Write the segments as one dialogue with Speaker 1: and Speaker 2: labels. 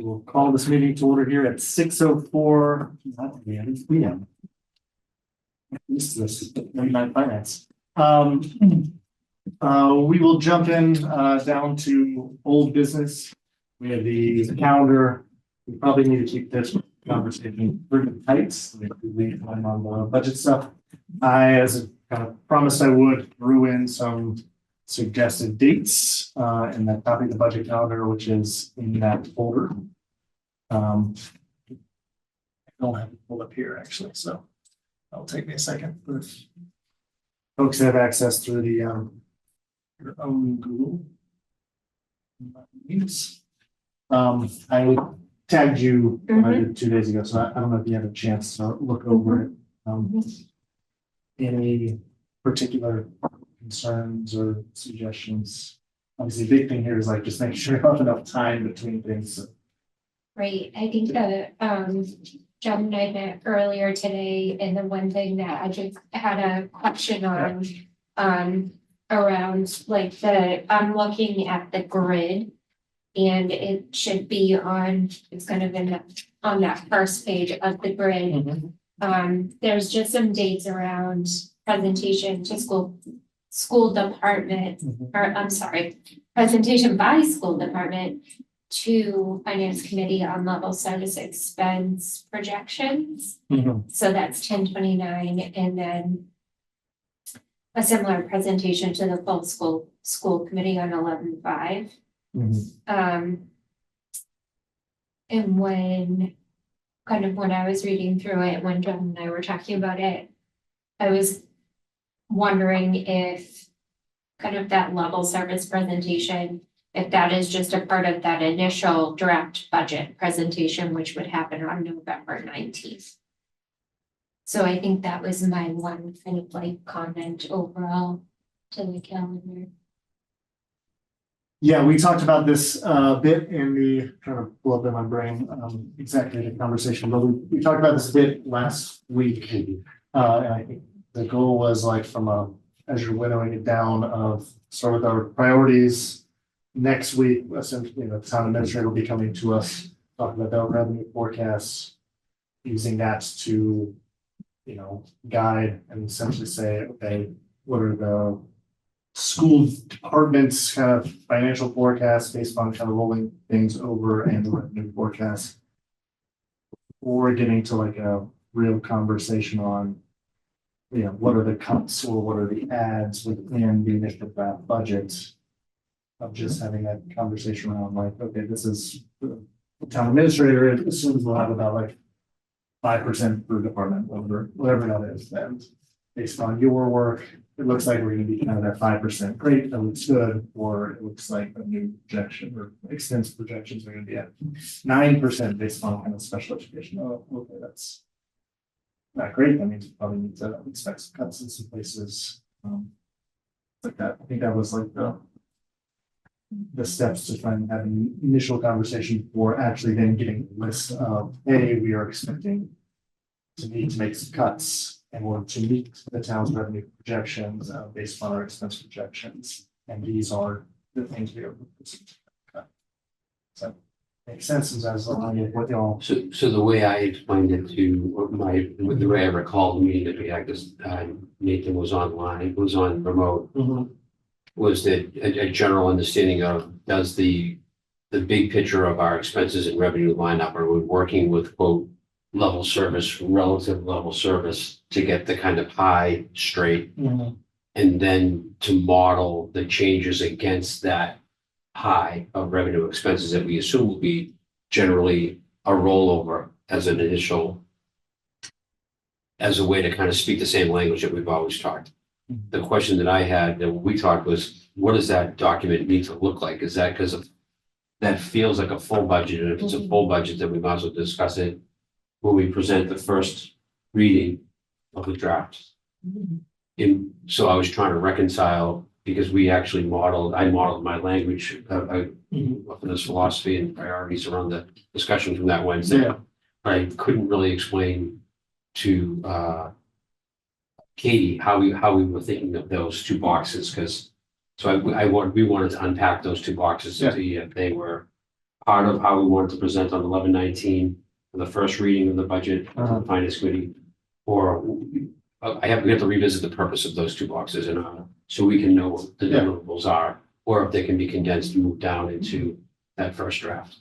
Speaker 1: We will call this meeting to order here at 6:04 p.m. This is midnight finance. We will jump in down to old business. We have the calendar. We probably need to keep this conversation pretty tight. So we on the budget stuff. I, as a kind of promised I would, threw in some suggested dates in that copy of the budget calendar, which is in that folder. I don't have it pulled up here actually, so it'll take me a second. But if folks have access through the your own Google Meets. I tagged you when I did 2 days ago, so I don't know if you had a chance to look over it. Any particular concerns or suggestions? Obviously, the big thing here is like just make sure you have enough time between things. So.
Speaker 2: Right, I think that John and I met earlier today, and the one thing that I just had a question on around like I'm looking at the grid, and it should be on, it's kind of in on that first page of the grid. There's just some dates around presentation to school department, or I'm sorry, presentation by school department to finance committee on level service expense projections. So that's 10/29, and then a similar presentation to the full school committee on 11/5. And when I was reading through it, when John and I were talking about it, I was wondering if kind of that level service presentation, if that is just a part of that initial draft budget presentation, which would happen on November 19th. So I think that was my one kind of like comment overall to the calendar.
Speaker 1: Yeah, we talked about this a bit in the kind of blow up in my brain, exactly the conversation, but we talked about this a bit last week. And I think the goal was like as you're winnowing it down of start with our priorities. Next week, essentially, the town administrator will be coming to us, talking about the revenue forecasts, using that to, guide and essentially say, okay, what are the school departments kind of financial forecasts based on kind of rolling things over and the revenue forecast, or getting to like a real conversation on, what are the cuts or what are the adds within the initial draft budget, of just having that conversation around like, okay, this is the town administrator assumes we'll have about like 5% per department, whatever that is, and based on your work, it looks like we're going to be kind of at 5%. Great, that looks good. Or it looks like a new projection or expense projections are going to be at 9% based on kind of special education. Oh, okay, that's not great. That means we probably need to expect some cuts in some places. Like that. I think that was like the steps to try and have an initial conversation before actually then getting a list of, hey, we are expecting to need to make some cuts and order to meet the town's revenue projections based on our expense projections. And these are the things we are looking to cut. So makes sense as I was looking at what y'all.
Speaker 3: So the way I explained it with the way I recall the meeting that we had, because Nathan was online, was on remote, was that a general understanding of does the big picture of our expenses and revenue line up? Are we working with quote level service, relative level service to get the kind of high straight, and then to model the changes against that high of revenue expenses that we assume will be generally a rollover as an initial, as a way to kind of speak the same language that we've always talked. The question that I had that we talked was, what does that document need to look like? Is that because of that feels like a full budget? And if it's a full budget, then we might as well discuss it when we present the first reading of the draft. And so I was trying to reconcile, because we actually I modeled my language for this philosophy and priorities around the discussion from that Wednesday.
Speaker 1: Yeah.
Speaker 3: I couldn't really explain to Katie how we were thinking of those two boxes, because we wanted to unpack those two boxes to see if they were part of how we wanted to present on 11/19 for the first reading of the budget to
Speaker 1: Uh-huh.
Speaker 3: the finance committee. Or we have to revisit the purpose of those two boxes and so we can know what the
Speaker 1: Yeah.
Speaker 3: deliverables are, or if they can be condensed and moved down into that first draft.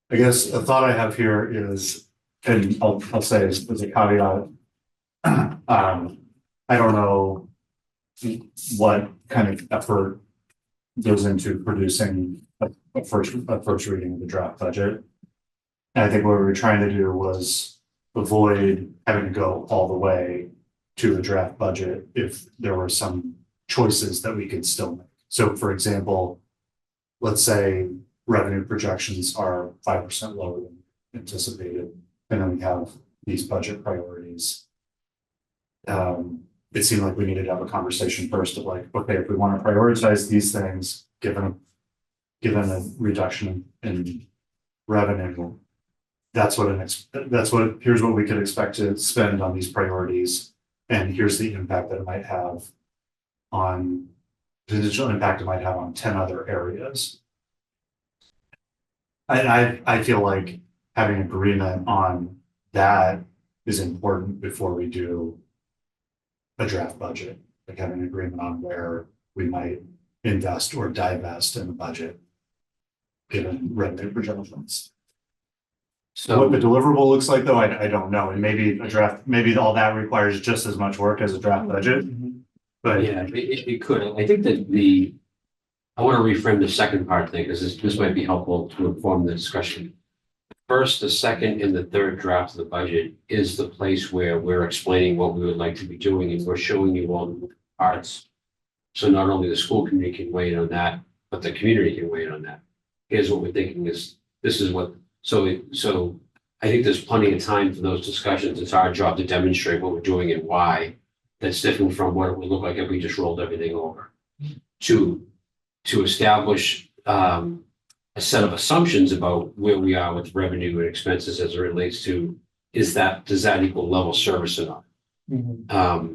Speaker 4: I guess a thought I have here is, and I'll say as a caveat. I don't know what kind of effort goes into producing a first reading of the draft budget. And I think what we were trying to do was avoid having to go all the way to a draft budget if there were some choices that we could still make. So for example, let's say revenue projections are 5% lower than anticipated, and then we have these budget priorities. It seemed like we needed to have a conversation first of like, okay, if we want to prioritize these things, given a reduction in revenue, here's what we could expect to spend on these priorities, and here's the impact that it might have on potential impact it might have on 10 other areas. I feel like having agreement on that is important before we do a draft budget, like having an agreement on where we might invest or divest in the budget, given revenue projections. What the deliverable looks like, though, I don't know, and maybe all that requires just as much work as a draft budget. But
Speaker 3: Yeah, it could. I think that I want to reframe the second part thing, because this might be helpful to inform the discussion. First, the second and the third draft of the budget is the place where we're explaining what we would like to be doing, and we're showing you all the moving parts. So not only the school committee can weigh in on that, but the community can weigh in on that. Here's what we're thinking so I think there's plenty of time for those discussions. It's our job to demonstrate what we're doing and why. That's different from what it would look like if we just rolled everything over. To establish a set of assumptions about where we are with revenue and expenses as it relates to, does that equal level service or not?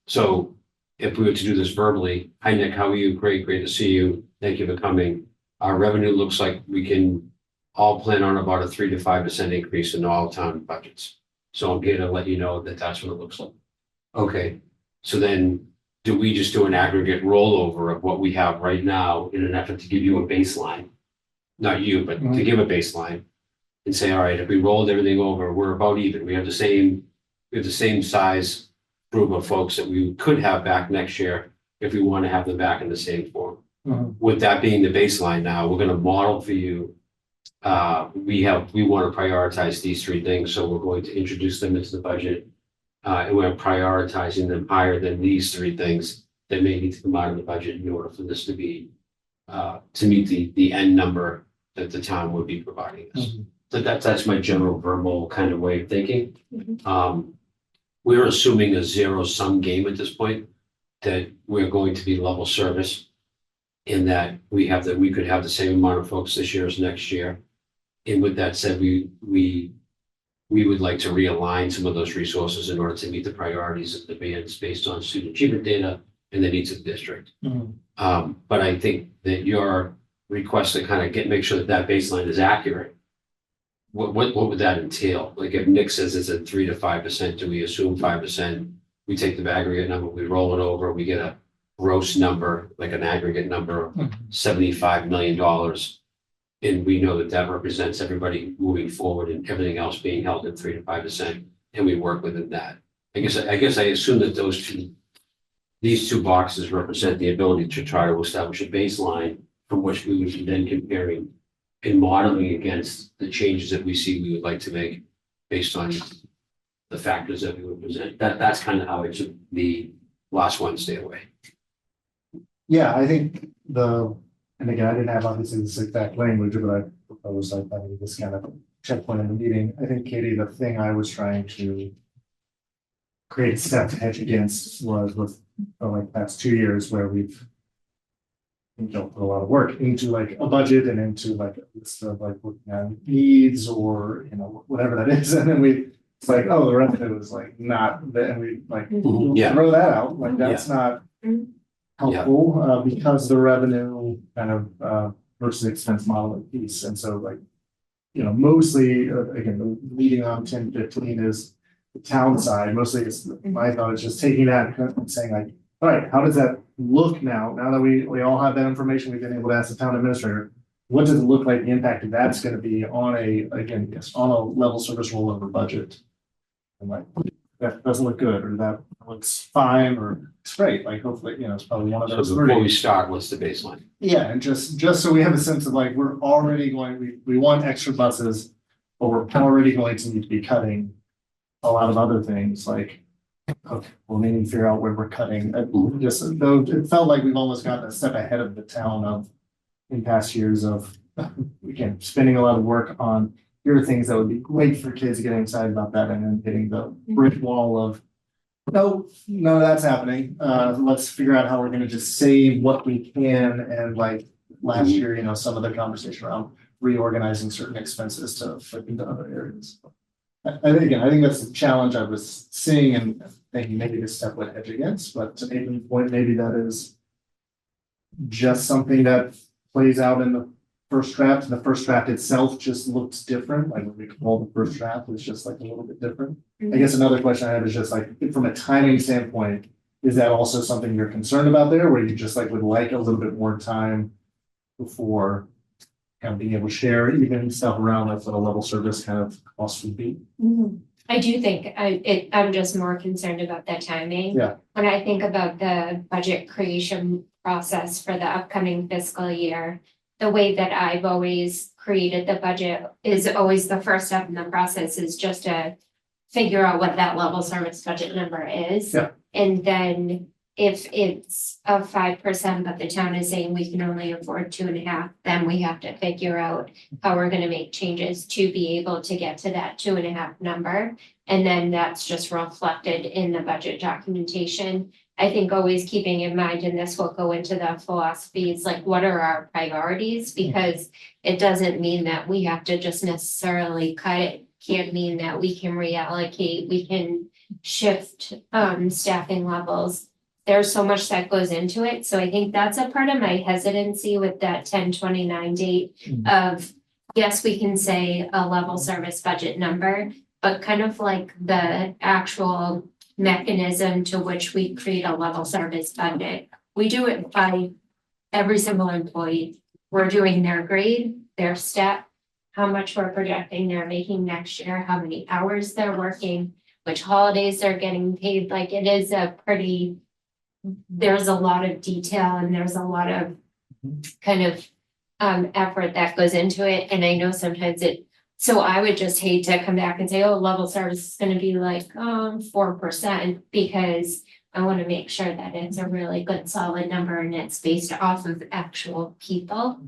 Speaker 3: So if we were to do this verbally, hi Nick, how are you? Great to see you. Thank you for coming. Our revenue looks like we can all plan on about a 3 to 5% increase in all town budgets. So I'm here to let you know that that's what it looks like. Okay, so then do we just do an aggregate rollover of what we have right now in an effort to give you a baseline? Not you, but to give a baseline and say, all right, if we rolled everything over, we're about even. We have the same size group of folks that we could have back next year if we want to have them back in the same form. With that being the baseline now, we're going to model for you. We want to prioritize these three things, so we're going to introduce them into the budget. And we're prioritizing them higher than these three things that may need to come out of the budget in order for this to be to meet the end number that the town would be providing us. So that's my general verbal kind of way of thinking. We're assuming a zero-sum game at this point, that we're going to be level service, in that we could have the same amount of folks this year as next year. And with that said, we would like to realign some of those resources in order to meet the priorities of the demands based on student achievement data and the needs of the district. But I think that your request to kind of make sure that baseline is accurate, what would that entail? Like if Nick says it's at 3 to 5%, do we assume 5%? We take the aggregate number, we roll it over, we get a gross number, like an aggregate number of $75 million. And we know that represents everybody moving forward and everything else being held at 3 to 5%. And we work within that. I guess I assume that these two boxes represent the ability to try to establish a baseline from which we would be then comparing and modeling against the changes that we see we would like to make based on the factors that we would present. That's kind of how it should be last Wednesday away.
Speaker 1: Yeah, I think and again, I didn't have obviously this exact language, but I proposed this kind of checkpoint in the meeting. I think, Katie, the thing I was trying to create a step to hedge against was with the past 2 years where we've put a lot of work into like a budget and into like a list of like looking at needs or whatever that is, and then it's like, oh, the revenue is like not that, and we like throw that out, like that's not helpful because the revenue kind of versus expense modeling piece. And so like, you know, mostly, again, the leading on 10-15 is the town side. Mostly it's, my thought is just taking that and saying like, all right, how does that look now? Now that we all have that information, we've been able to ask the town administrator, what does it look like the impact of that's gonna be on a, again, yes, on a level service rollover budget? And like, that doesn't look good, or that looks fine, or it's great, like hopefully, you know, it's probably one of
Speaker 3: So
Speaker 1: those
Speaker 3: before we
Speaker 1: three.
Speaker 3: start, what's the baseline?
Speaker 1: Yeah, and just so we have a sense of like, we're already going, we want extra buses, but we're already going to need to be cutting a lot of other things, like, okay, we'll need to figure out where we're cutting. Just though it felt like we've almost gotten a step ahead of the town of in past years of, again, spending a lot of work on, here are things that would be great for kids getting excited about that, and then hitting the brick wall of, no, none of that's happening. Let's figure out how we're gonna just save what we can, and like last year, you know, some of the conversation around reorganizing certain expenses to flip into other areas. I think, again, I think that's the challenge I was seeing and thinking maybe this step would hedge against, but to Nathan's point, maybe that is just something that plays out in the first draft, and the first draft itself just looks different, like when we call the first draft, it's just like a little bit different. I guess another question I have is just like, from a timing standpoint, is that also something you're concerned about there, where you just like would like a little bit more time before kind of being able to share even stuff around like what a level service kind of cost would be?
Speaker 2: I do think I'm just more concerned about the timing.
Speaker 1: Yeah.
Speaker 2: When I think about the budget creation process for the upcoming fiscal year, the way that I've always created the budget is always the first step in the process is just to figure out what that level service budget number is.
Speaker 1: Yeah.
Speaker 2: And then if it's a 5%, but the town is saying we can only afford 2.5, then we have to figure out how we're gonna make changes to be able to get to that 2.5 number. And then that's just reflected in the budget documentation. I think always keeping in mind, and this will go into the philosophies, like what are our priorities? Because it doesn't mean that we have to just necessarily cut it. Can't mean that we can reallocate, we can shift staffing levels. There's so much that goes into it. So I think that's a part of my hesitancy with that 10/29 date of, yes, we can say a level service budget number, but kind of like the actual mechanism to which we create a level service budget. We do it by every single employee. We're doing their grade, their step, how much we're projecting they're making next year, how many hours they're working, which holidays they're getting paid. Like it is a pretty, there's a lot of detail and there's a lot of kind of effort that goes into it. And I know sometimes so I would just hate to come back and say, oh, level service is gonna be like 4%, because I want to make sure that it's a really good solid number and it's based off of actual people.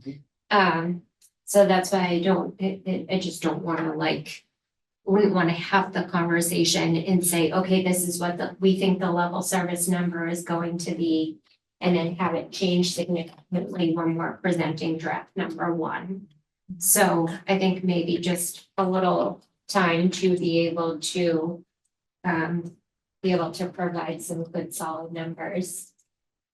Speaker 2: So that's why I just don't want to we want to have the conversation and say, okay, this is what we think the level service number is going to be, and then have it change significantly when we're presenting draft number 1. So I think maybe just a little time to be able to provide some good solid numbers.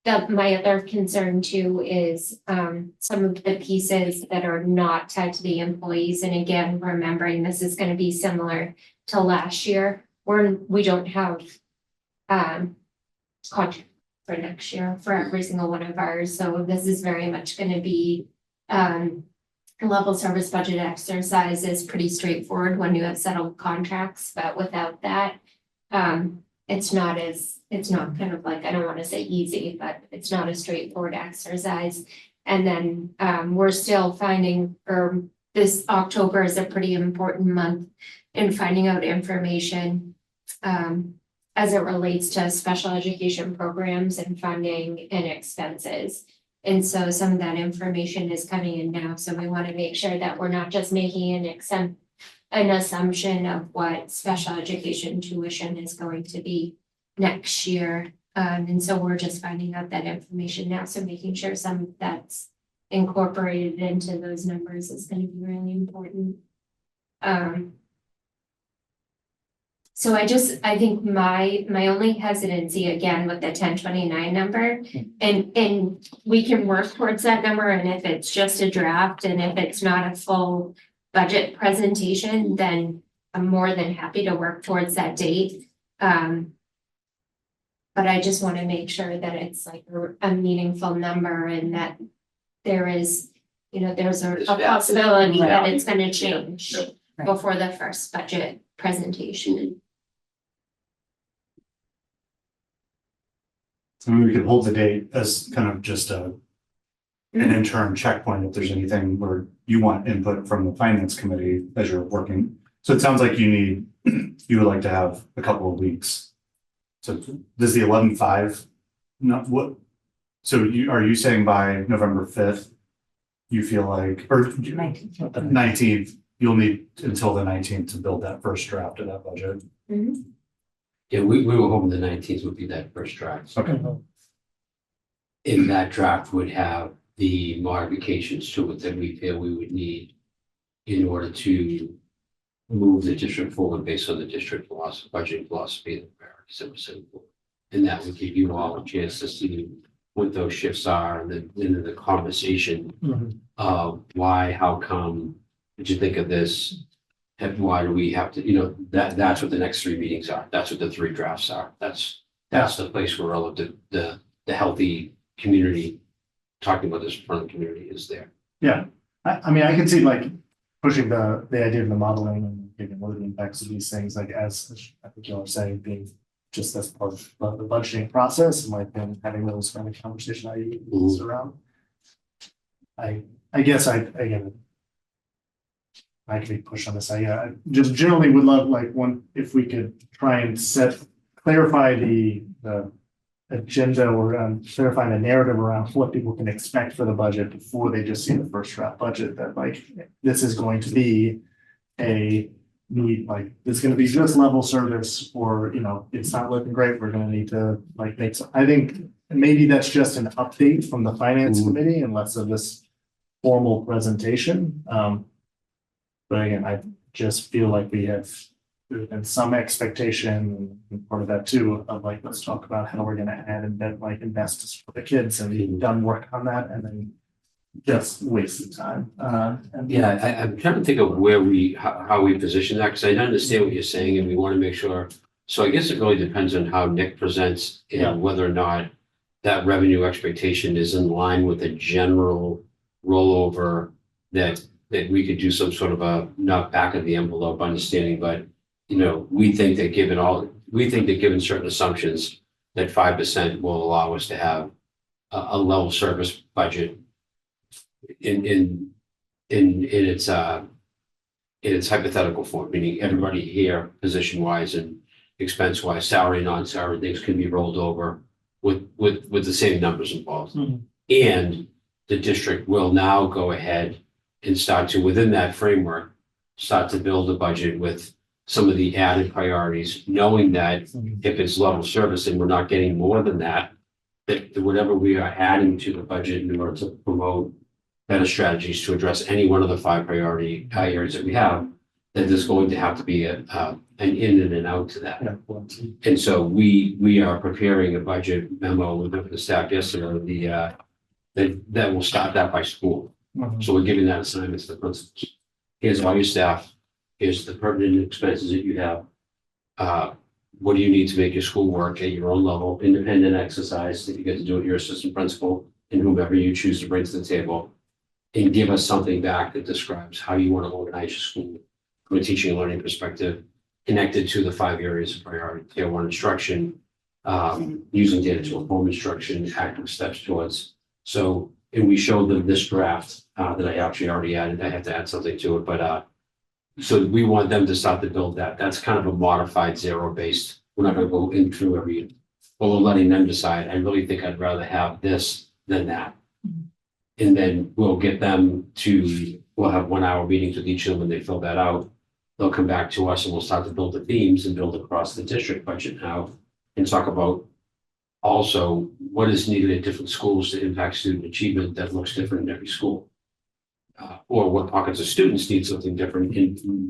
Speaker 2: My other concern too is some of the pieces that are not tied to the employees. And again, remembering this is going to be similar to last year, we don't have contract for next year for every single one of ours. So this is very much going to be level service budget exercise is pretty straightforward when you have settled contracts, but without that, it's not kind of like, I don't want to say easy, but it's not a straightforward exercise. And then we're still finding, or this October is a pretty important month in finding out information as it relates to special education programs and funding and expenses. And so some of that information is coming in now. So we want to make sure that we're not just making an assumption of what special education tuition is going to be next year. And so we're just finding out that information now. So making sure some of that's incorporated into those numbers is going to be really important. So I think my only hesitancy again with the 1029 number, and we can work towards that number, and if it's just a draft and if it's not a full budget presentation, then I'm more than happy to work towards that date. But I just want to make sure that it's like a meaningful number and that there is, there's a possibility that it's gonna change
Speaker 5: Right.
Speaker 2: before the first budget presentation.
Speaker 4: So maybe we could hold the date as kind of just an interim checkpoint if there's anything where you want input from the finance committee as you're working. So it sounds like you would like to have a couple of weeks. So does the 11/5, not what? So are you saying by November 5th, you feel like, or 19th, you'll need until the 19th to build that first draft of that budget?
Speaker 3: Yeah, we were hoping the 19th would be that first draft.
Speaker 4: Okay.
Speaker 3: And that draft would have the modifications to it that we feel we would need in order to move the district forward based on the district philosophy, budgeting philosophy and the priorities that were set forward. And that would give you all a chance to see what those shifts are and then the conversation of why, how come, did you think of this? And why do we have to, that's what the next 3 meetings are. That's what the 3 drafts are. That's the place where all of the healthy community, talking about this in front of the community is there.
Speaker 1: Yeah, I mean, I can see like pushing the idea of the modeling and giving what are the impacts of these things, like as I think you are saying, being just as part of the budgeting process and like then having those kind of conversation ideas around. I guess I can be pushed on this. I just generally would love like if we could try and clarify the agenda or clarify the narrative around what people can expect for the budget before they just see the first draft budget, that like this is going to be it's going to be just level service, or it's not looking great, we're going to need to like make some. I think maybe that's just an update from the finance committee and less of this formal presentation. But again, I just feel like there's been some expectation, and part of that too, of like, let's talk about how we're gonna add and then like invest for the kids, and we've done work on that and then just wasted time.
Speaker 3: Yeah, I'm trying to think of how we position that, because I understand what you're saying and we want to make sure. So I guess it really depends on how Nick presents and whether or not that revenue expectation is in line with a general rollover that we could do some sort of a not back of the envelope understanding, but we think that given certain assumptions, that 5% will allow us to have a level service budget in its hypothetical form, meaning everybody here, position wise and expense wise, salary, non-salary things can be rolled over with the same numbers involved. And the district will now go ahead and start to, within that framework, start to build a budget with some of the added priorities, knowing that if it's level service and we're not getting more than that whatever we are adding to the budget in order to promote better strategies to address any one of the 5 priority areas that we have, that there's going to have to be an in and an out to that. And so we are preparing a budget memo with the staff yesterday, that will start that by school. So we're giving that assignment to the principals. Here's all your staff. Here's the pertinent expenses that you have. What do you need to make your school work at your own level? Independent exercise that you get to do with your assistant principal and whomever you choose to bring to the table. And give us something back that describes how you want to organize your school from a teaching and learning perspective, connected to the 5 areas of priority: Tier 1 instruction, using data to inform instruction, active steps towards. So, and we showed them this draft that I actually already added. I have to add something to it, but so we want them to start to build that. That's kind of a modified zero-based. We're not going to go in through every, but we're letting them decide. I really think I'd rather have this than that. And then we'll get them we'll have 1-hour meetings with each of them when they fill that out. They'll come back to us and we'll start to build the themes and build across the district budget now and talk about also what is needed at different schools to impact student achievement that looks different in every school. Or what pockets of students need something different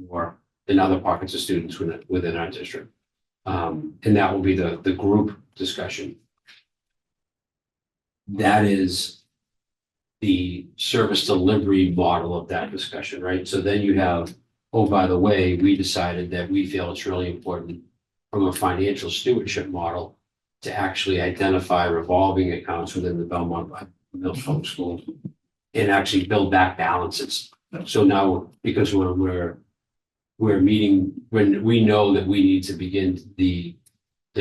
Speaker 3: more than other pockets of students within our district. And that will be the group discussion. That is the service delivery model of that discussion, right? So then you have, oh, by the way, we decided that we feel it's really important from a financial stewardship model to actually identify revolving accounts within the Belmont Mills Public Schools and actually build back balances. So now, because we're meeting, when we know that we need to begin the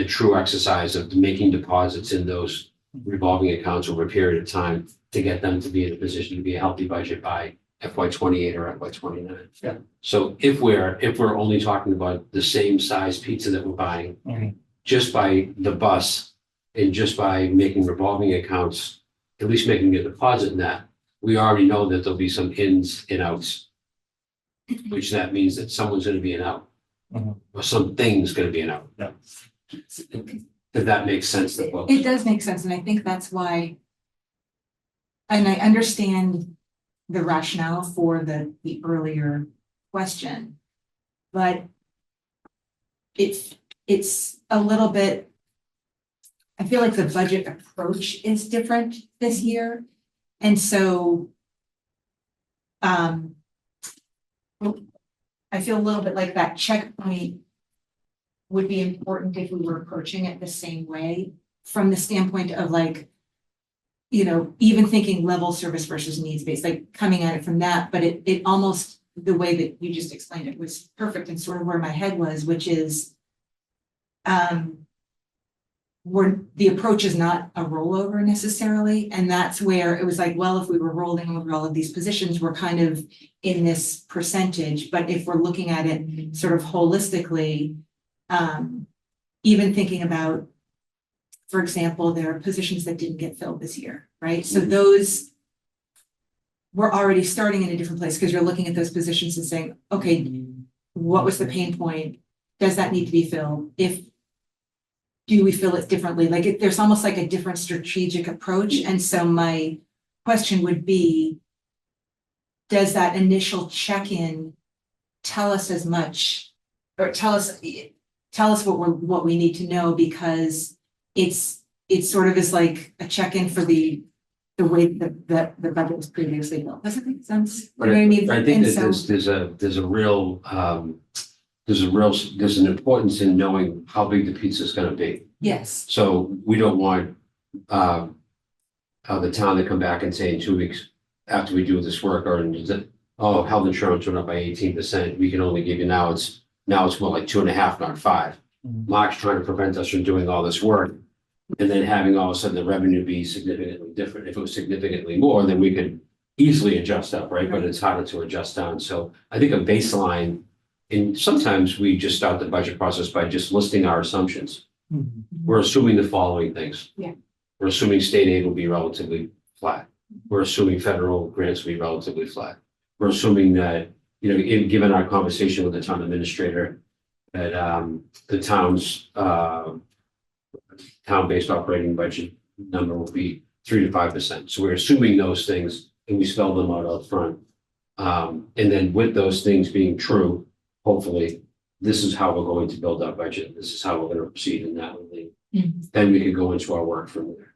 Speaker 3: true exercise of making deposits in those revolving accounts over a period of time to get them to be in a position to be a healthy budget by FY 28 or FY 29.
Speaker 1: Yeah.
Speaker 3: So if we're only talking about the same size pizza that we're buying,
Speaker 1: Mhm.
Speaker 3: just by the bus and just by making revolving accounts, at least making a deposit in that, we already know that there'll be some ins and outs, which that means that someone's going to be an out,
Speaker 1: Mhm.
Speaker 3: or something's going to be an out.
Speaker 1: Yeah.
Speaker 3: If that makes sense to folks.
Speaker 5: It does make sense, and I think that's why. And I understand the rationale for the earlier question. But it's a little bit. I feel like the budget approach is different this year, and so. I feel a little bit like that checkpoint would be important if we were approaching it the same way from the standpoint of like, you know, even thinking level service versus needs-based, like coming at it from that, but it almost, the way that you just explained it was perfect and sort of where my head was, which is where the approach is not a rollover necessarily. And that's where it was like, well, if we were rolling over all of these positions, we're kind of in this percentage. But if we're looking at it sort of holistically, even thinking about, for example, there are positions that didn't get filled this year, right? So those we're already starting in a different place because you're looking at those positions and saying, okay, what was the pain point? Does that need to be filled? Do we fill it differently? Like there's almost like a different strategic approach. And so my question would be, does that initial check-in tell us as much, or tell us what we need to know, because it sort of is like a check-in for the way that the budget was previously built. Does it make sense? You know what I mean?
Speaker 3: I think
Speaker 5: And
Speaker 3: that there's an importance in knowing how big the pizza is going to be.
Speaker 5: yes,
Speaker 3: So we don't want the town to come back and say in 2 weeks after we do this work, or health insurance went up by 18%. We can only give you now it's more like 2.5, not 5.
Speaker 1: Mhm.
Speaker 3: Mark's trying to prevent us from doing all this work and then having all of a sudden the revenue be significantly different. If it was significantly more, then we could easily adjust up, right? But it's harder to adjust down. So I think a baseline, and sometimes we just start the budget process by just listing our assumptions.
Speaker 1: Mhm.
Speaker 3: We're assuming the following things.
Speaker 5: Yeah.
Speaker 3: We're assuming state aid will be relatively flat. We're assuming federal grants will be relatively flat. We're assuming that, given our conversation with the town administrator, that the town's town-based operating budget number will be 3 to 5%. So we're assuming those things and we spell them out up front. And then with those things being true, hopefully, this is how we're going to build our budget. This is how we're going to proceed in that way.
Speaker 5: Mhm.
Speaker 3: Then we could go into our work from there.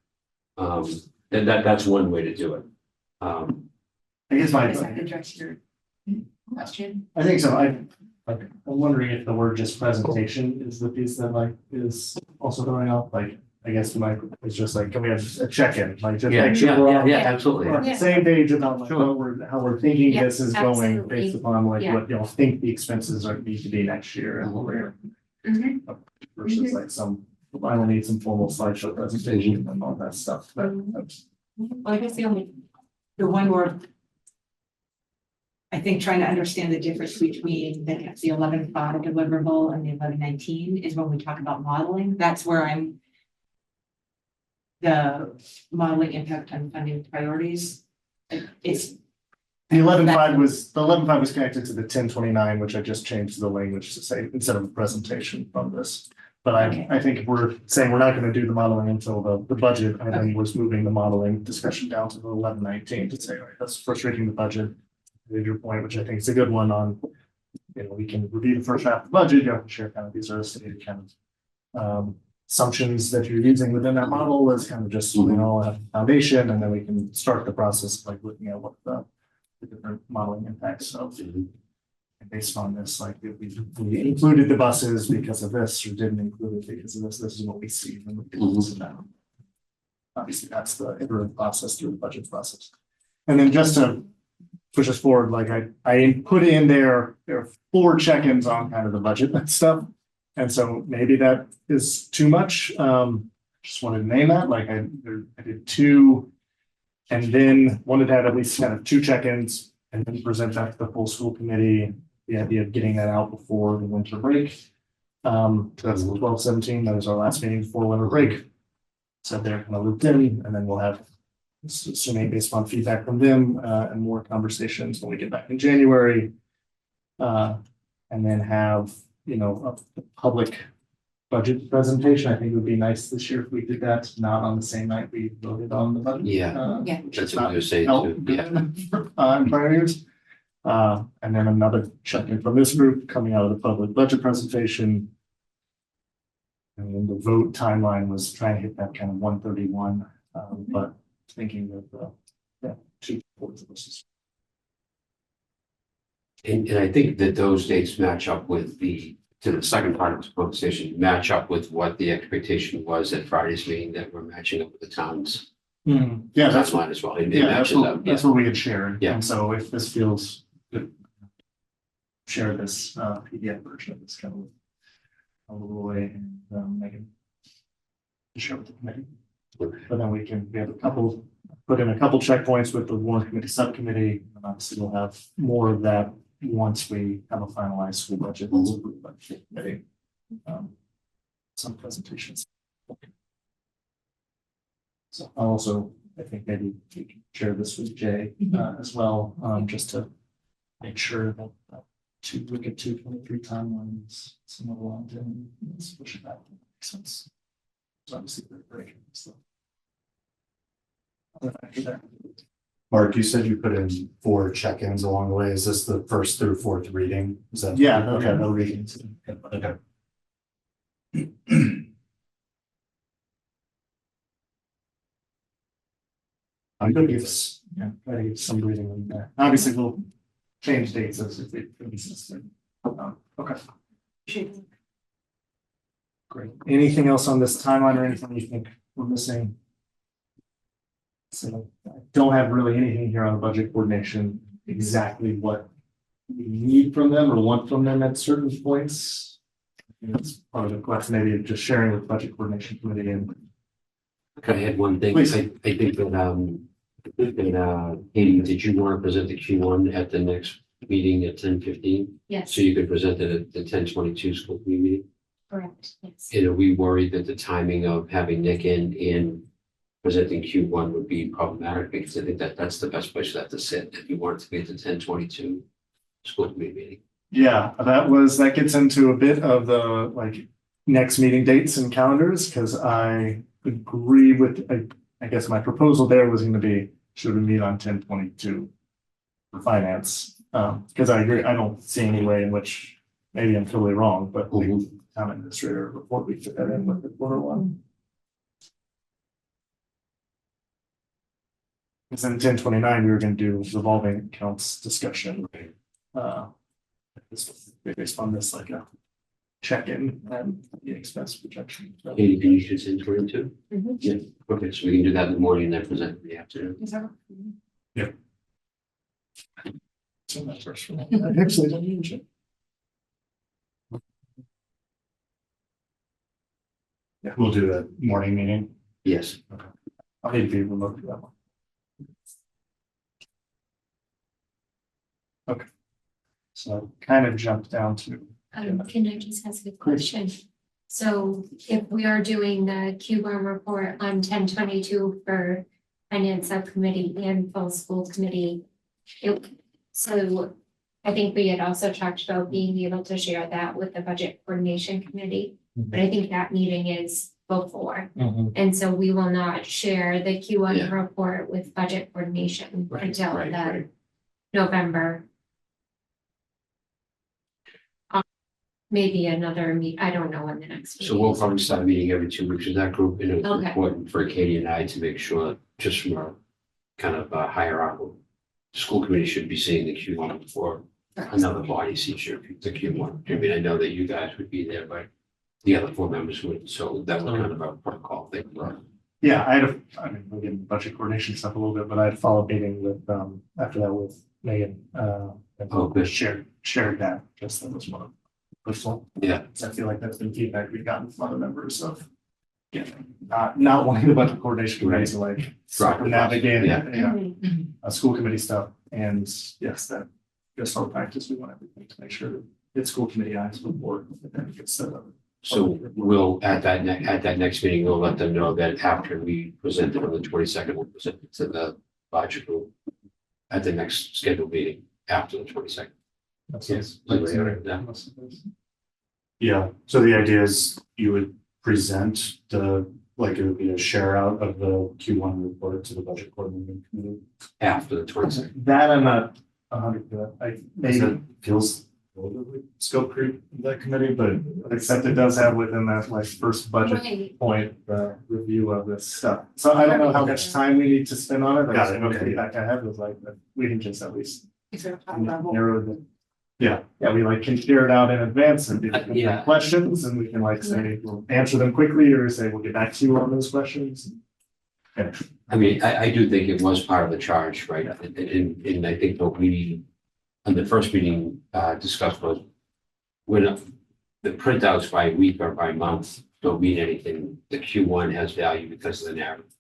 Speaker 3: And that's one way to do it.
Speaker 1: I guess
Speaker 5: does that address your question?
Speaker 1: I think so. I'm wondering if the word just presentation is the piece that is also throwing up. I guess it's just like, can we have a check-in? Like just make sure we're on
Speaker 3: absolutely.
Speaker 1: the same page about how we're thinking
Speaker 2: Yeah,
Speaker 1: this is going
Speaker 2: absolutely.
Speaker 1: based upon what
Speaker 2: Yeah.
Speaker 1: think the expenses need to be next year and what we're
Speaker 2: Mhm.
Speaker 1: versus like I will need some formal slideshow presentation and all that stuff. But
Speaker 5: Well, I guess the one word. I think trying to understand the difference between the 11.5 deliverable and the 11.19 is when we talk about modeling. That's where the modeling impact on funding priorities. It's
Speaker 1: the 11.5 was connected to the 1029, which I just changed the language to say instead of a presentation from this. But I think if we're saying we're not going to do the modeling until the budget, I then was moving the modeling discussion down to the 11.19 to say, all right, that's first reading the budget. To your point, which I think is a good one on, we can review the first half of the budget, you have to share kind of these are estimated kind of assumptions that you're using within that model is kind of just, you know, a foundation, and then we can start the process of like looking at what the different modeling impacts of. And based on this, like if we included the buses because of this or didn't include it because of this, this is what we see when we do this and that. Obviously, that's the iterative process through the budget process. And then just to push us forward, like I put in there are 4 check-ins on kind of the budget and stuff. And so maybe that is too much. Just wanted to name that, like I did 2. And then wanted to have at least kind of 2 check-ins and then present that to the full school committee. The idea of getting that out before the winter break. So that's 12/17, that was our last meeting before winter break. So they're kind of looped in, and then we'll have, assuming based on feedback from them, and more conversations when we get back in January. And then have, you know, a public budget presentation. I think it would be nice this year if we did that, not on the same night we voted on the budget.
Speaker 3: Yeah.
Speaker 5: Yeah.
Speaker 1: Which
Speaker 3: That's
Speaker 1: is
Speaker 3: what I
Speaker 1: not
Speaker 3: was saying
Speaker 1: helped
Speaker 3: too. Yeah.
Speaker 1: in prior years. And then another check-in from this group coming out of the public budget presentation. And then the vote timeline was trying to hit that kind of 131, but thinking of, 2/4 of this.
Speaker 3: And I think that those dates match up with to the second part of this conversation, match up with what the expectation was at Friday's meeting, that we're matching up with the town's
Speaker 1: Yeah, that's what,
Speaker 3: timeline as well. It
Speaker 1: yeah, that's
Speaker 3: matches
Speaker 1: what,
Speaker 3: up.
Speaker 1: that's what we had shared.
Speaker 3: Yeah.
Speaker 1: And so if this feels good, share this, PDF version of this kind of a little way and, make it share with the committee. But then we have put in a couple checkpoints with the warrant committee subcommittee, and obviously we'll have more of that once we have a finalized school budget. Budget committee. Some presentations. So I'll also, I think maybe we can share this with Jay, as well, just to make sure that look at 2/23 timelines, some of the long term, let's push it back. Makes sense. So obviously they're breaking, so.
Speaker 4: Mark, you said you put in 4 check-ins along the way. Is this the first through 4th reading? Is that?
Speaker 1: Yeah,
Speaker 4: Okay.
Speaker 1: no readings.
Speaker 4: Okay.
Speaker 1: I'm gonna give us, try to give some reading in there. Obviously, we'll change dates as if it necessary. Okay, great. Anything else on this timeline or anything you think we're missing? So I don't have really anything here on the budget coordination, exactly what we need from them or want from them at certain points. It's part of the question, maybe just sharing with budget coordination committee and.
Speaker 3: I had one thing.
Speaker 1: Please.
Speaker 3: I think that, Katie, did you want to present the Q1 at the next meeting at 10:15?
Speaker 2: Yes,
Speaker 3: So you could present it at the 10:22 school committee meeting?
Speaker 2: correct, yes.
Speaker 3: And are we worried that the timing of having Nick in presenting Q1 would be problematic? Because I think that's the best place for that to sit if you want it to be at the 10:22 school committee meeting.
Speaker 1: Yeah, that gets into a bit of the like next meeting dates and calendars, because I agree with, I guess my proposal there was gonna be, should we meet on 10/22 for finance? Because I agree, I don't see any way in which, maybe I'm totally wrong, but the town administrator report, we fit that in with the quarter one. Because then 10/29, we were gonna do revolving accounts discussion. Based on this, like a check-in and the expense projection. So,
Speaker 3: Katie, can you shoot 10:22?
Speaker 2: Mhm.
Speaker 3: Yeah, okay, so we can do that in the morning and then present in the afternoon.
Speaker 2: Is that-
Speaker 1: so that's first for me. I actually don't use it.
Speaker 4: Yeah, we'll do the morning meeting.
Speaker 3: Yes.
Speaker 1: I'll need to be remote for that one. Okay. So I kind of jumped down to,
Speaker 2: Can I just ask a question? So if we are doing the Q1 report on 10/22 for finance subcommittee and full school committee. So I think we had also talked about being able to share that with the budget coordination committee, but I think that meeting is before. And so we will not share the Q1
Speaker 3: Yeah.
Speaker 2: report with budget coordination
Speaker 3: Right,
Speaker 2: until
Speaker 3: right,
Speaker 2: the
Speaker 3: right.
Speaker 2: November. maybe another I don't know when the next.
Speaker 3: So we'll probably start meeting every 2 weeks with that group, and it's
Speaker 2: Okay.
Speaker 3: important for Katie and I to make sure, just from a kind of hierarchical, school committee should be seeing the Q1 before another body sees the Q1. I mean, I know that you guys would be there, but the other 4 members would, so that was kind of a protocol thing.
Speaker 1: Yeah, I mean, we'll get into budget coordination stuff a little bit, but I had a follow-up meeting with, after that with Megan, and
Speaker 3: Oh, good.
Speaker 1: shared that, just that was one of personal.
Speaker 3: Yeah.
Speaker 1: So I feel like that's been feedback we've gotten from other members of, yeah, not wanting the budget coordination committee to like navigate,
Speaker 3: Yeah.
Speaker 2: Mhm.
Speaker 1: school committee stuff, and yes, that just our practice, we want everything to make sure that it's school committee eyes before it then gets set up.
Speaker 3: So we'll, at that next meeting, we'll let them know that after we present it on the 22nd, we'll present it to the budget group at the next scheduled meeting after the 22nd. Yes.
Speaker 4: Yeah, so the idea is you would present it would be a share out of the Q1 report to the budget coordinating committee.
Speaker 3: After the 22nd.
Speaker 1: That I'm not 100%, I maybe.
Speaker 4: That feels a little bit like scope creep in that committee, but
Speaker 1: Except it does have within that like first budget
Speaker 2: Right.
Speaker 1: point, the review of this stuff. So I don't know how much time we need to spend on it. but
Speaker 4: Got it,
Speaker 1: the
Speaker 4: okay.
Speaker 1: Feedback I had was like, that we can just at least
Speaker 5: Is there a top level?
Speaker 1: narrow the.
Speaker 4: Yeah.
Speaker 1: Yeah, we like can clear it out in advance and people can
Speaker 3: Yeah.
Speaker 1: have questions and we can like say, we'll answer them quickly or say, we'll get back to you on those questions. Yeah.
Speaker 3: I mean, I do think it was part of the charge, right? And I think what we, in the first meeting, discussed was when the printouts by week or by month don't mean anything. The Q1 has value because of the narrative.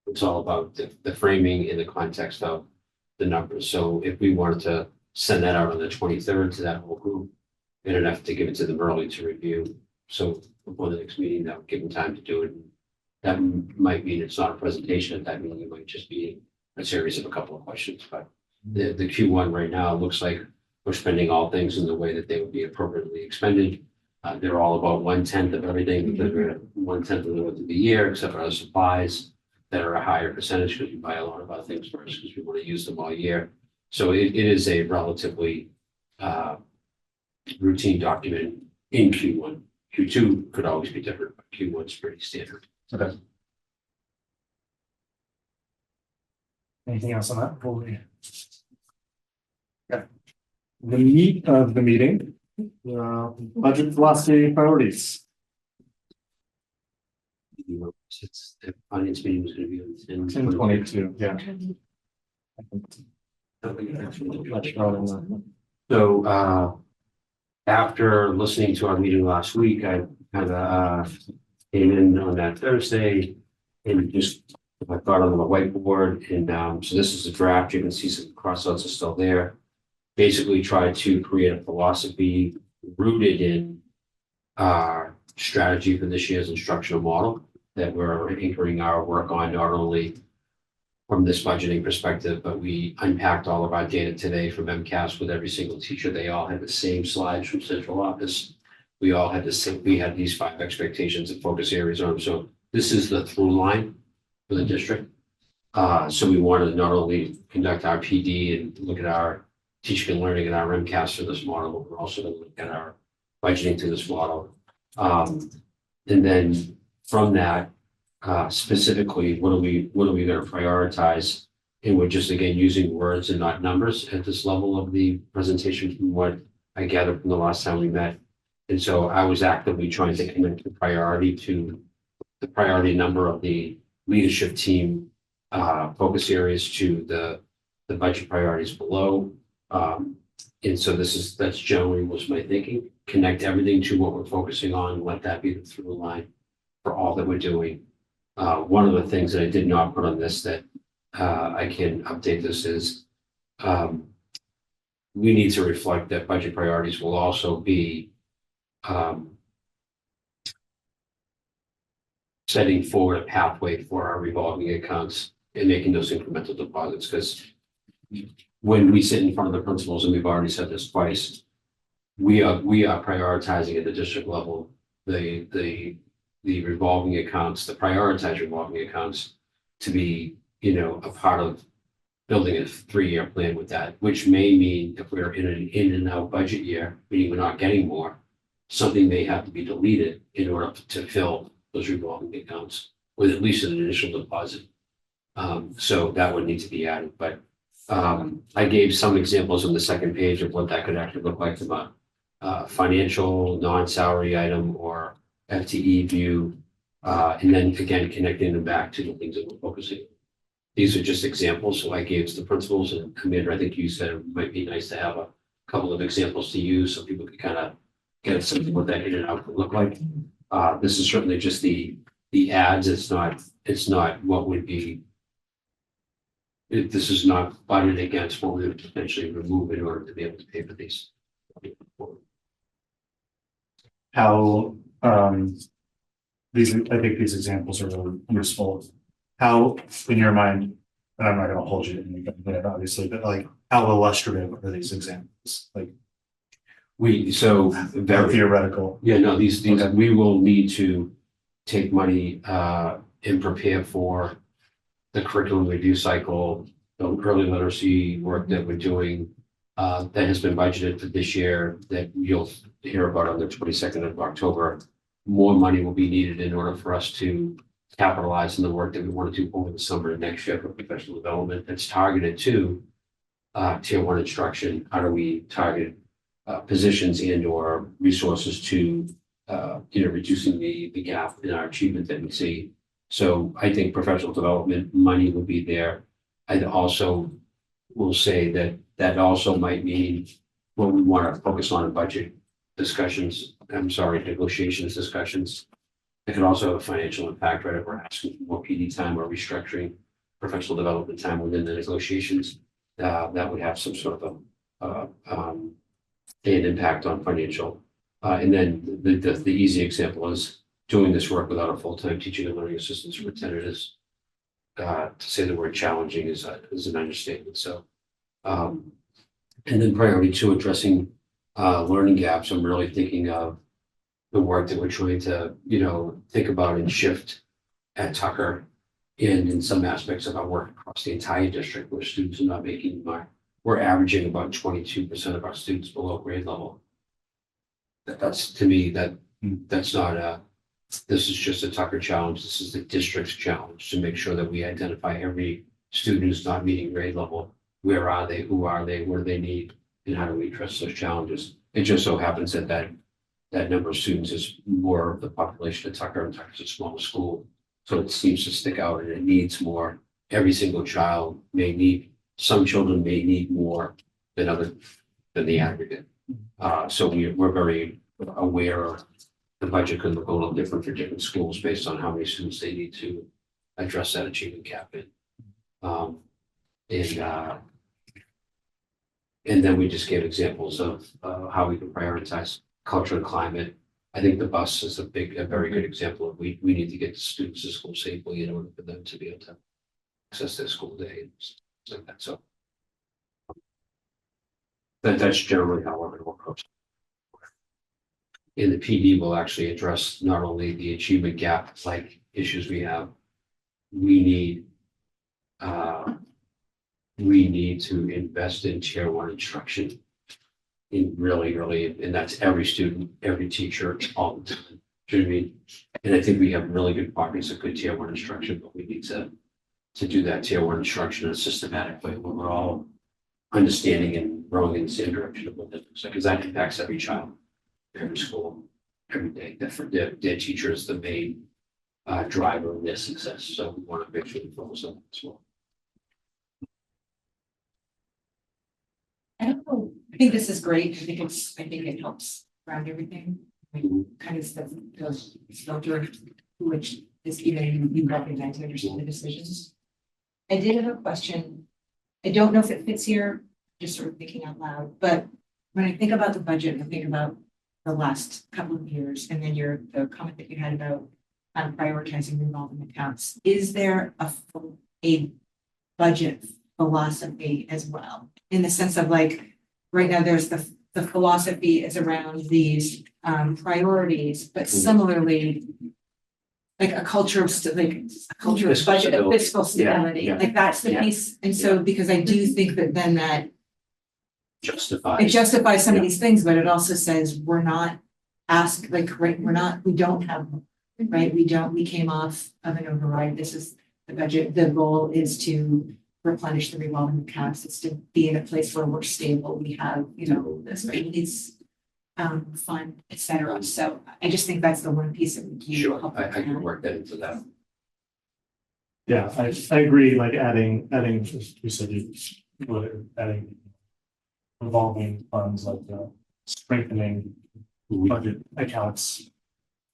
Speaker 3: It's all about the framing in the context of the numbers. So if we wanted to send that out on the 23rd to that whole group, in an effort to give it to them early to review. So before the next meeting, that would give them time to do it. That might mean it's not a presentation at that meeting, it might just be a series of a couple of questions, but the Q1 right now looks like we're spending all things in the way that they would be appropriately expended. They're all about 1/10 of everything, because we're at 1/10 of the year, except for other supplies that are a higher percentage, because we buy a lot of other things first, because we want to use them all year. So it is a relatively routine document in Q1. Q2 could always be different, but Q1 is pretty standard.
Speaker 1: Okay. Anything else on that before we? Okay. The meat of the meeting, budget philosophy priorities.
Speaker 3: It's the finance meeting was going to be on
Speaker 1: 10/22, yeah.
Speaker 3: So after listening to our meeting last week, I kind of came in on that Thursday and just I thought on the whiteboard, and so this is a draft. You can see some crossouts are still there. Basically tried to create a philosophy rooted in our strategy for this year's instructional model that we're anchoring our work on, not only from this budgeting perspective, but we unpacked all of our data today from MCAS with every single teacher. They all had the same slides from central office. We all had we had these 5 expectations and focus areas on them. So this is the through line for the district. So we wanted to not only conduct our PD and look at our teaching and learning and our MCAS for this model, but we're also going to look at our budgeting to this model. And then from that, specifically, what are we going to prioritize? And we're just, again, using words and not numbers at this level of the presentation from what I gathered from the last time we met. And so I was actively trying to connect the priority to the priority number of the leadership team focus areas to the budget priorities below. And so that's generally was my thinking. Connect everything to what we're focusing on, let that be the through line for all that we're doing. One of the things that I did not put on this that I can update this is we need to reflect that budget priorities will also be setting forward a pathway for our revolving accounts and making those incremental deposits. Because when we sit in front of the principals, and we've already said this twice, we are prioritizing at the district level the revolving accounts, the prioritized revolving accounts to be, a part of building a 3-year plan with that, which may mean if we're in an in and out budget year, meaning we're not getting more, something may have to be deleted in order to fill those revolving accounts with at least an initial deposit. So that would need to be added, but I gave some examples on the second page of what that could actually look like from a financial, non-salary item or FTE view. And then again, connecting them back to the things that we're focusing on. These are just examples, so I gave the principals, and Commander, I think you said it might be nice to have a couple of examples to use so people can kind of get a sense of what that in and out would look like. This is certainly just the ads. It's not what would be. This is not butted against what we would potentially remove in order to be able to pay for these.
Speaker 4: How, I think these examples are really useful. How, in your mind, and I'm not gonna hold you to anything, obviously, but like, how illustrative are these examples? Like,
Speaker 3: Very
Speaker 4: theoretical.
Speaker 3: Yeah, no, these,
Speaker 4: Okay.
Speaker 3: we will need to take money and prepare for the curriculum review cycle, the early literacy work that we're doing that has been budgeted for this year that you'll hear about on the 22nd of October. More money will be needed in order for us to capitalize on the work that we want to do over the summer and next year for professional development that's targeted to tier 1 instruction. How do we target positions and or resources to reducing the gap in our achievement that we see. So I think professional development money will be there. I also will say that also might mean what we want to focus on in budget discussions. Negotiations discussions. It could also have a financial impact, right? If we're asking for more PD time or restructuring professional development time within the negotiations, that would have some sort of an impact on financial. And then the easy example is doing this work without a full-time teaching and learning assistant superintendent is to say the word challenging is an understatement. So, and then priority 2, addressing learning gaps. I'm really thinking of the work that we're trying to, think about and shift at Tucker and in some aspects of our work across the entire district where students are not making the mark. We're averaging about 22% of our students below grade level. That's to me, that's not this is just a Tucker challenge. This is the district's challenge to make sure that we identify every student who's not meeting grade level. Where are they? Who are they? What do they need? And how do we address those challenges? It just so happens that number of students is more of the population of Tucker, and Tucker's a smaller school. So it seems to stick out and it needs more. Every single child some children may need more than the aggregate. So we're very aware of the budget could look a little different for different schools based on how many students they need to address that achievement gap in. And then we just gave examples of how we can prioritize culture and climate. I think the bus is a very good example of we need to get the students to school safely in order for them to be able to access their school day and stuff like that. So that's generally how we're going to approach it. And the PD will actually address not only the achievement gap like issues we have, we need to invest in tier 1 instruction in really, and that's every student, every teacher, all the time. Do you know what I mean? And I think we have really good partners of good tier 1 instruction, but we need to do that tier 1 instruction in a systematic way where we're all understanding and growing in the same direction of what that looks like, because that impacts every child, every school, every day. Their teacher is the main driver of their success. So we want to make sure we focus on that as well.
Speaker 5: I don't know. I think this is great. I think it helps ground everything. Kind of stuff goes filter, which is even you recognize and understand the decisions. I did have a question. I don't know if it fits here, just sort of thinking out loud, but when I think about the budget, I think about the last couple of years, and then the comment that you had about prioritizing revolving accounts. Is there a budget philosophy as well? In the sense of like, right now there's the philosophy is around these priorities, but similarly, like a culture of budget of fiscal stability,
Speaker 3: Yeah.
Speaker 5: like that's the piece. And so, because I do think that then that
Speaker 3: Justifies
Speaker 5: it justifies some of these things, but it also says we're not ask, like, right, we don't have, right, we came off of an override. This is the budget. The goal is to replenish the revolving accounts. It's to be in a place where we're stable. We have, the special needs fund, et cetera. So I just think that's the one piece that we can
Speaker 3: Sure,
Speaker 5: help
Speaker 3: I
Speaker 5: with
Speaker 3: can
Speaker 5: that.
Speaker 3: work that into that.
Speaker 1: Yeah, I agree, like adding, you said adding revolving funds, like strengthening budget accounts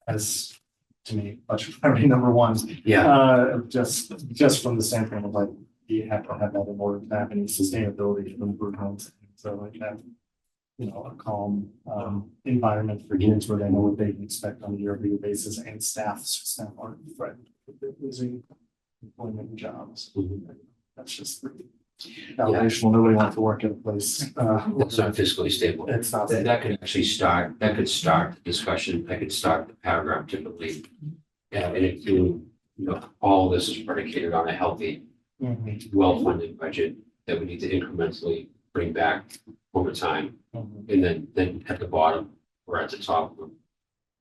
Speaker 1: as, to me, budget priority number one.
Speaker 3: Yeah,
Speaker 1: Just from the standpoint of like, you have to have that in order to have any sustainability of improvement. So like have, a calm environment for kids where they know what they can expect on a year-over-year basis, and staff aren't threatened with losing employment and jobs. That's just foundational. Nobody wants to work in a place.
Speaker 3: it's not fiscally stable.
Speaker 1: It's not.
Speaker 3: That could actually start, that could start the discussion, that could start the paragraph typically. Yeah, and it, all this is predicated on a healthy,
Speaker 1: Mhm.
Speaker 3: well-funded budget that we need to incrementally bring back over time.
Speaker 1: Mhm.
Speaker 3: And then at the bottom or at the top,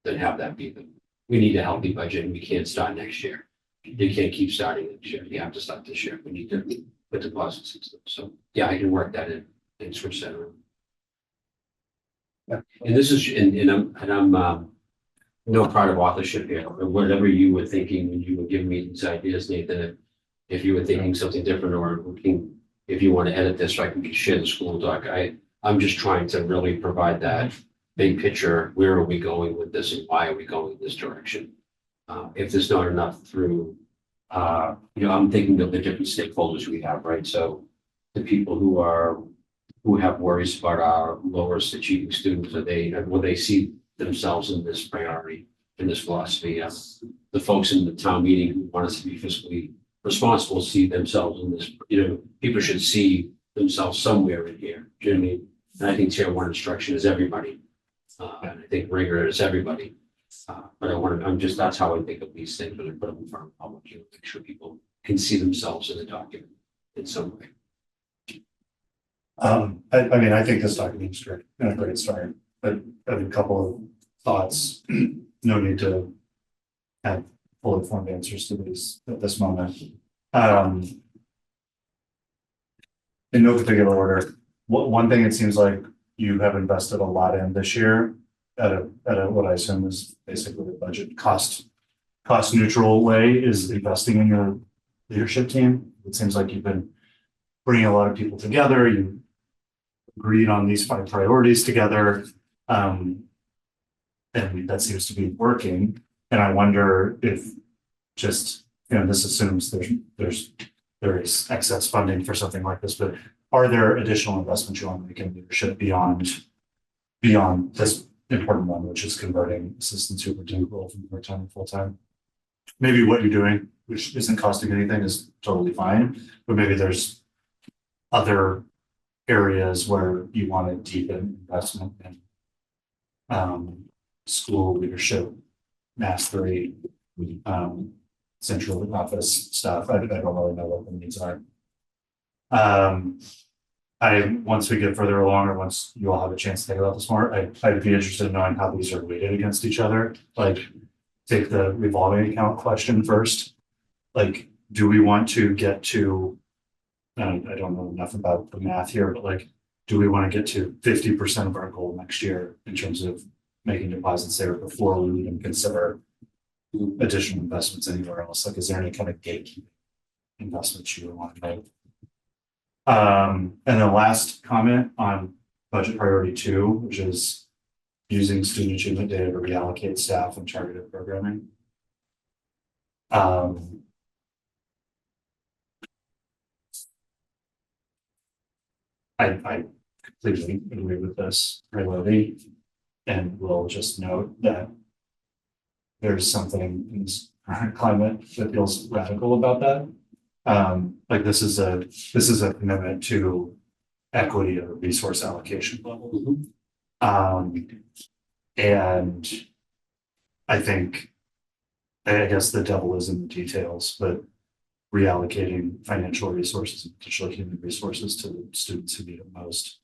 Speaker 3: then have that be we need a healthy budget and we can't start next year. You can't keep starting next year. You have to start this year. We need to put deposit system. So yeah, I can work that in and switch that around.
Speaker 1: Yeah.
Speaker 3: And this is, and I'm no part of authorship here, or whatever you were thinking when you were giving me these ideas, Nathan, if you were thinking something different or looking, if you want to edit this, so I can share the school doc, I'm just trying to really provide that big picture. Where are we going with this and why are we going in this direction? If there's not enough through, I'm thinking of the different stakeholders we have, right? So the people who have worries about our lowest achieving students, will they see themselves in this priority, in this philosophy? The folks in the town meeting who want us to be fiscally responsible see themselves in this, people should see themselves somewhere in here. Do you know what I mean? And I think tier one instruction is everybody. And I think rigor is everybody. But that's how I think of these things when I put them in front of the public, make sure people can see themselves in the document in some way.
Speaker 4: I mean, I think this document is great and a great start, but I have a couple of thoughts. No need to have fully formed answers to these at this moment. In no particular order, one thing it seems like you have invested a lot in this year at a what I assume is basically a budget cost neutral way is investing in your leadership team. It seems like you've been bringing a lot of people together. You agreed on these 5 priorities together. And that seems to be working. And I wonder if just, this assumes there is excess funding for something like this, but are there additional investments you want to make in leadership beyond this important one, which is converting assistant superintendent role from part-time to full-time? Maybe what you're doing, which isn't costing anything, is totally fine, but maybe there's other areas where you want to deepen investment in school leadership, mastery, central office stuff. I don't really know what the needs are. Once we get further along, or once you all have a chance to think about this more, I'd be interested in knowing how these are weighted against each other. Like, take the revolving account question first. Like, do we want to get to, I don't know enough about the math here, but like, do we want to get to 50% of our goal next year in terms of making deposits there before we even consider additional investments anywhere else? Like, is there any kind of gatekeeping investments you would want to make? And the last comment on budget priority 2, which is using student achievement data to reallocate staff and targeted programming. I completely agree with this priority, and we'll just note that there's something in this current climate that feels radical about that. Like this is a commitment to equity at a resource allocation level. And I think, I guess the devil is in the details, but reallocating financial resources and potentially human resources to the students who need it most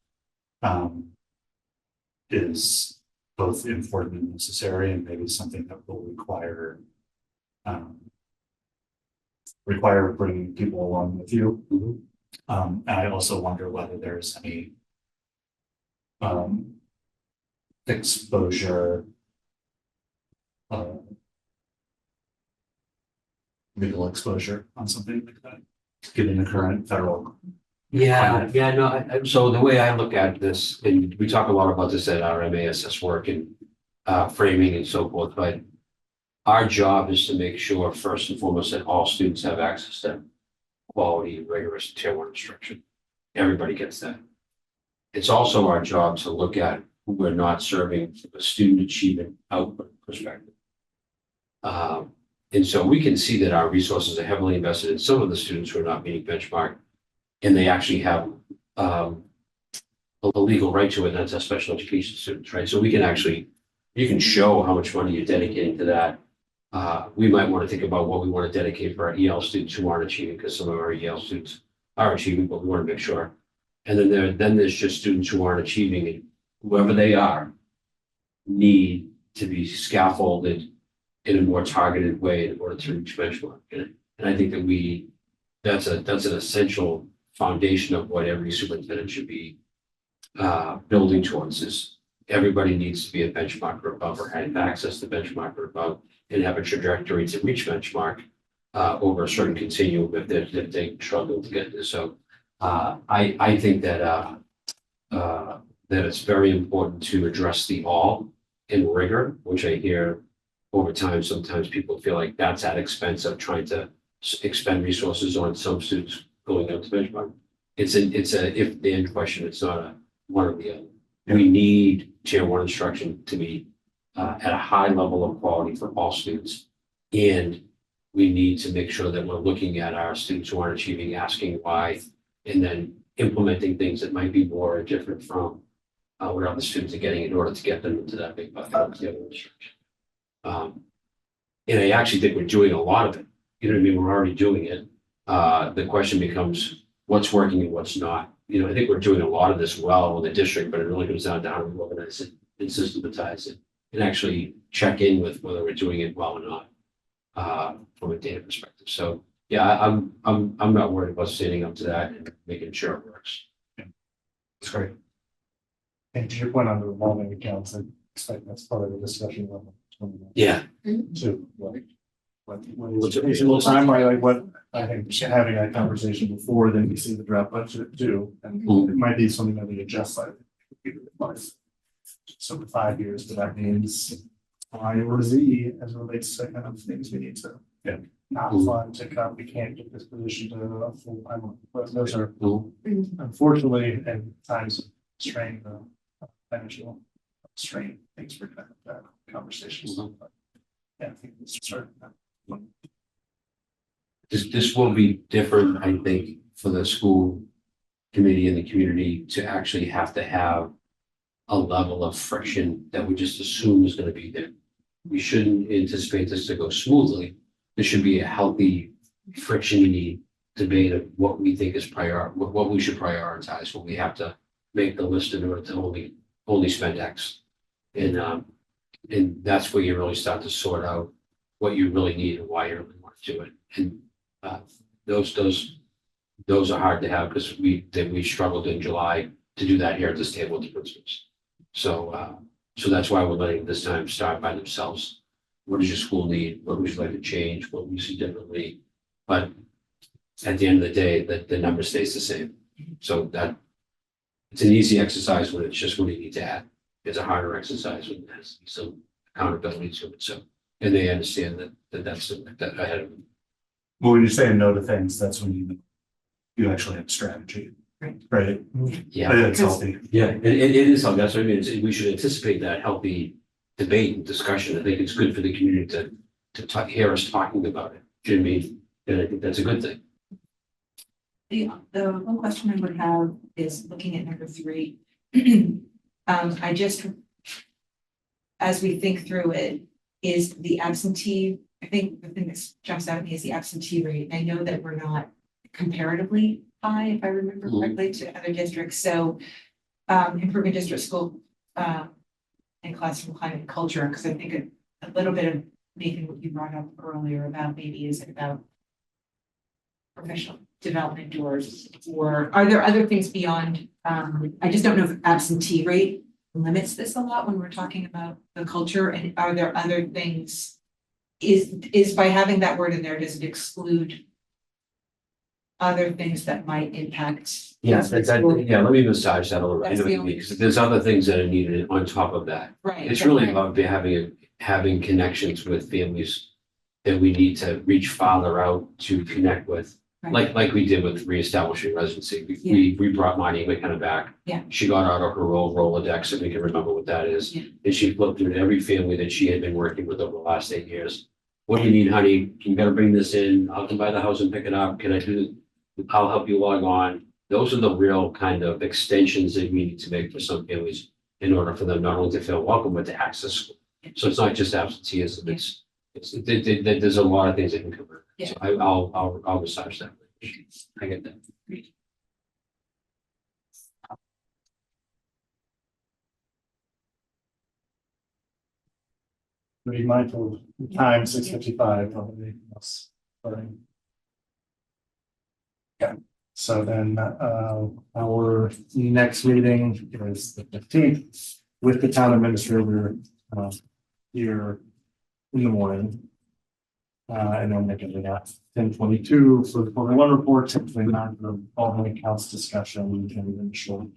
Speaker 4: is both important and necessary, and maybe something that will require bringing people along with you. And I also wonder whether there's any exposure, legal exposure on something like that, given the current federal.
Speaker 3: So the way I look at this, and we talk a lot about this at our MASS work and framing and so forth, but our job is to make sure, first and foremost, that all students have access to quality, rigorous tier 1 instruction. Everybody gets that. It's also our job to look at who we're not serving from a student achievement output perspective. And so we can see that our resources are heavily invested in some of the students who are not meeting benchmark, and they actually have a legal right to it, and that's our special education students, right? So we can actually, you can show how much money you're dedicating to that. We might want to think about what we want to dedicate for our EL students who aren't achieving, because some of our EL students are achieving, but we want to make sure. And then there's just students who aren't achieving, and whoever they are need to be scaffolded in a more targeted way in order to reach benchmark. And I think that that's an essential foundation of what every superintendent should be building towards. Is everybody needs to be a benchmark or above, or have access to benchmark or above, and have a trajectory to reach benchmark over a certain continuum if they struggle to get there. So I think that that it's very important to address the all in rigor, which I hear over time. Sometimes people feel like that's at expense of trying to expend resources on some students going up to benchmark. It's a if then question. It's not a one or the other.
Speaker 4: Yeah.
Speaker 3: We need tier 1 instruction to be at a high level of quality for all students, and we need to make sure that we're looking at our students who aren't achieving, asking why, and then implementing things that might be more or different from what other students are getting in order to get them into that big bucket of tier 1 instruction. And I actually think we're doing a lot of it. You know what I mean? We're already doing it. The question becomes what's working and what's not. You know, I think we're doing a lot of this well in the district, but it really comes down to how we organize it and systematize it and actually check in with whether we're doing it well or not from a data perspective. So yeah, I'm not worried about standing up to that and making sure it works.
Speaker 4: It's great.
Speaker 1: And to your point on the revolving accounts, I expect that's part of the discussion level.
Speaker 3: Yeah.
Speaker 1: To like, what's a reasonable time, right? Like what, I think having that conversation before then we see the draft budget too, and it might be something that we adjust like. So for 5 years, but that means Y or Z as it relates to kind of things we need to.
Speaker 4: Yeah.
Speaker 1: Not fun to cut, we can't get this position to a full time, but those are unfortunately and times strain the financial strain things for kind of that conversation. But yeah, I think it's starting.
Speaker 3: This will be different, I think, for the school committee and the community to actually have to have a level of friction that we just assume is going to be there. We shouldn't anticipate this to go smoothly. There should be a healthy friction-y debate of what we think is what we should prioritize when we have to make the list in order to only spend X. And that's where you really start to sort out what you really need and why you really want to do it. And those are hard to have because we struggled in July to do that here at this table with the principals. So that's why we're letting this time start by themselves. What does your school need? What would you like to change? What would you see differently? But at the end of the day, the number stays the same. So that it's an easy exercise when it's just what you need to add. It's a harder exercise when there's some accountability to it. So, and they understand that's ahead of them.
Speaker 4: Well, when you say no to things, that's when you actually have strategy, right?
Speaker 3: Yeah,
Speaker 4: It's healthy.
Speaker 3: yeah, it is healthy. That's what I mean. We should anticipate that healthy debate and discussion. I think it's good for the community to hear us talking about it. Do you know what I mean? And I think that's a good thing.
Speaker 5: The one question I would have is looking at number 3. As we think through it, is the absentee, I think the thing that jumps out at me is the absentee rate. I know that we're not comparatively high, if I remember correctly, to other districts. So improvement district school and classroom climate and culture, because I think a little bit of, Nathan, what you brought up earlier about maybe is it about professional development or are there other things beyond, I just don't know if absentee rate limits this a lot when we're talking about the culture, and are there other things? Is by having that word in there, does it exclude other things that might impact?
Speaker 3: Yes, yeah, let me massage that a little bit. I
Speaker 5: That's
Speaker 3: know what
Speaker 5: the
Speaker 3: you
Speaker 5: only-
Speaker 3: mean, because there's other things that are needed on top of that.
Speaker 5: Right.
Speaker 3: It's really about having connections with families that we need to reach farther out to connect with. Like we did with reestablishing residency. We brought Marty McKenna back.
Speaker 5: Yeah.
Speaker 3: She got out of her Rolodex, and we can remember what that is.
Speaker 5: Yeah.
Speaker 3: And she flipped through every family that she had been working with over the last 8 years. What do you need, honey? You gotta bring this in. I'll come by the house and pick it up. Can I do, I'll help you log on. Those are the real kind of extensions that we need to make for some families in order for them not only to feel welcome, but to access school. So it's not just absenteeism, there's a lot of things that can cover.
Speaker 5: Yeah.
Speaker 3: So I'll massage that. I get that.
Speaker 1: Be mindful of time, 6:55, probably. Yeah, so then, our next meeting is the 15th with the town administrator, here in the morning. And then they're gonna have 10:22 for the quarter one report, 10:29 for the following accounts discussion, and then initial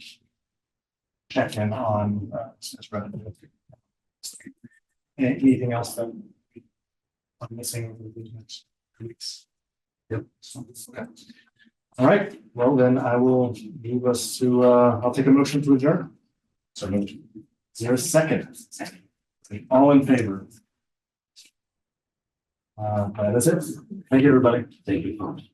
Speaker 1: check in on, expense revenue. Anything else that I'm missing over the next 2 weeks?
Speaker 3: Yep.
Speaker 1: Okay. All right, well, then I will move us to, I'll take a motion to adjourn. So moved. Is there a second? All in favor? That is it. Thank you, everybody.
Speaker 3: Thank you, folks.